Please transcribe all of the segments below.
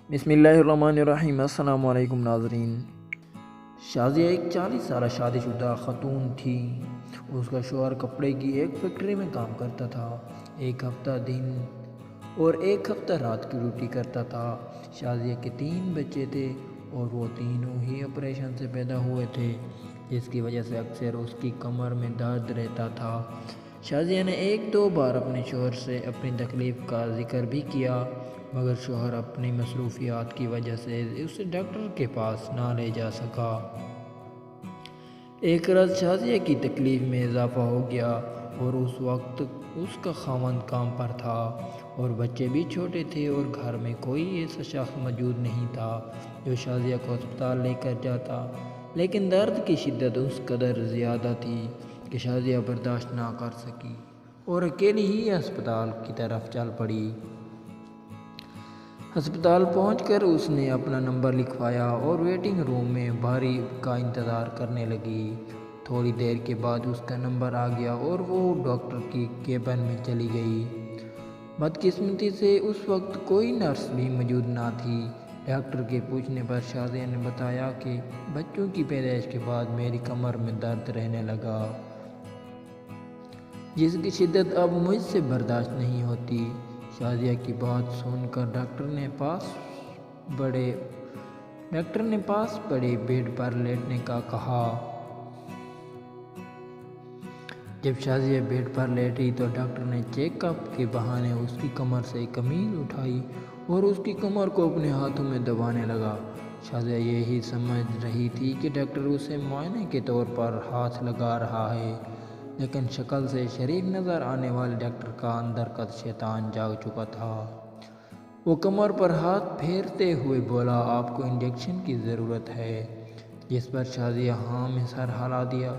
بسم اللہ الرحمن الرحیم۔ السلام علیکم ناظرین۔ شازیہ ایک 40 سالہ شادی شدہ خاتون تھی۔ اس کا شوہر کپڑے کی ایک فیکٹری میں کام کرتا تھا۔ ایک ہفتہ دن اور ایک ہفتہ رات کی ڈیوٹی کرتا تھا۔ شازیہ کے 3 بچے تھے اور وہ تینوں ہی آپریشن سے پیدا ہوئے تھے، جس کی وجہ سے اکثر اس کی کمر میں درد رہتا تھا۔ شازیہ نے 1-2 بار اپنے شوہر سے اپنی تکلیف کا ذکر بھی کیا، مگر شوہر اپنی مصروفیات کی وجہ سے اسے ڈاکٹر کے پاس نہ لے جا سکا۔ ایک رات شازیہ کی تکلیف میں اضافہ ہو گیا اور اس وقت اس کا خاوند کام پر تھا اور بچے بھی چھوٹے تھے اور گھر میں کوئی ایسا شخص موجود نہیں تھا جو شازیہ کو ہسپتال لے کر جاتا، لیکن درد کی شدت اس قدر زیادہ تھی کہ شازیہ برداشت نہ کر سکی اور اکیلی ہی ہسپتال کی طرف چل پڑی۔ ہسپتال پہنچ کر اس نے اپنا نمبر لکھوایا اور ویٹنگ روم میں باری کا انتظار کرنے لگی۔ تھوڑی دیر کے بعد اس کا نمبر آ گیا اور وہ ڈاکٹر کی کیبن میں چلی گئی۔ بدقسمتی سے اس وقت کوئی نرس بھی موجود نہ تھی۔ ڈاکٹر کے پوچھنے پر شازیہ نے بتایا کہ بچوں کی پیدائش کے بعد میری کمر میں درد رہنے لگا، جس کی شدت اب مجھ سے برداشت نہیں ہوتی۔ شازیہ کی بات سن کر ڈاکٹر نے پاس پڑے بیڈ پر لیٹنے کا کہا۔ جب شازیہ بیڈ پر لیٹی تو ڈاکٹر نے چیک اپ کے بہانے اس کی کمر سے قمیض اٹھائی اور اس کی کمر کو اپنے ہاتھوں میں دبانے لگا۔ شازیہ یہی سمجھ رہی تھی کہ ڈاکٹر اسے معائنے کے طور پر ہاتھ لگا رہا ہے، لیکن شکل سے شریف نظر آنے والے ڈاکٹر کا اندر کا شیطان جاگ چکا تھا۔ وہ کمر پر ہاتھ پھیرتے ہوئے بولا، آپ کو انجیکشن کی ضرورت ہے، جس پر شازیہ ہاں میں سر ہلا دیا۔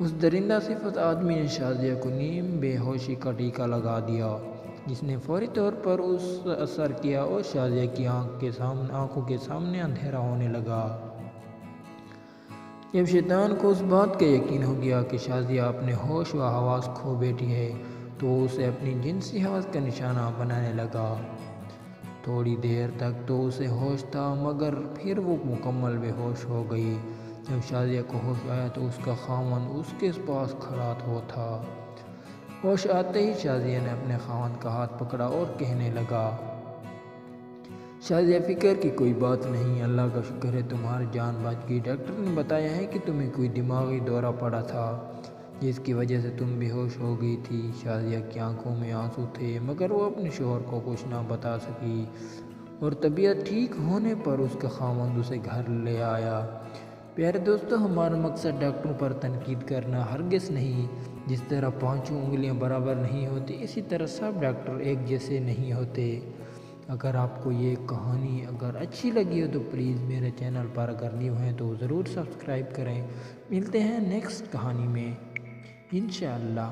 اس درندہ صفت آدمی نے شازیہ کو نیم بے ہوشی کا ٹیکہ لگا دیا، جس نے فوری طور پر اثر کیا اور شازیہ کی آنکھوں کے سامنے اندھیرا ہونے لگا۔ جب شیطان کو اس بات کا یقین ہو گیا کہ شازیہ اپنے ہوش و حواس کھو بیٹھی ہے تو وہ اسے اپنی جنسی ہوس کا نشانہ بنانے لگا۔ تھوڑی دیر تک تو اسے ہوش تھا، مگر پھر وہ مکمل بے ہوش ہو گئی۔ جب شازیہ کو ہوش آیا تو اس کا خاوند اس کے پاس کھڑا ہوا تھا۔ ہوش آتے ہی شازیہ نے اپنے خاوند کا ہاتھ پکڑا اور کہنے لگا، شازیہ فکر کی کوئی بات نہیں، اللہ کا شکر ہے تمہاری جان بچ گئی۔ ڈاکٹر نے بتایا ہے کہ تمہیں کوئی دماغی دورہ پڑا تھا، جس کی وجہ سے تم بے ہوش ہو گئی تھی۔ شازیہ کی آنکھوں میں آنسو تھے، مگر وہ اپنے شوہر کو کچھ نہ بتا سکی اور طبیعت ٹھیک ہونے پر اس کا خاوند اسے گھر لے آیا۔ پیارے دوستو، ہمارا مقصد ڈاکٹروں پر تنقید کرنا ہرگز نہیں۔ جس طرح 5 انگلیاں برابر نہیں ہوتی، اسی طرح سب ڈاکٹر ایک جیسے نہیں ہوتے۔ اگر آپ کو یہ کہانی اچھی لگی ہو تو پلیز میرے چینل پر اگر نیو ہیں تو ضرور سبسکرائب کریں۔ ملتے ہیں نیکسٹ کہانی میں انشاءاللہ۔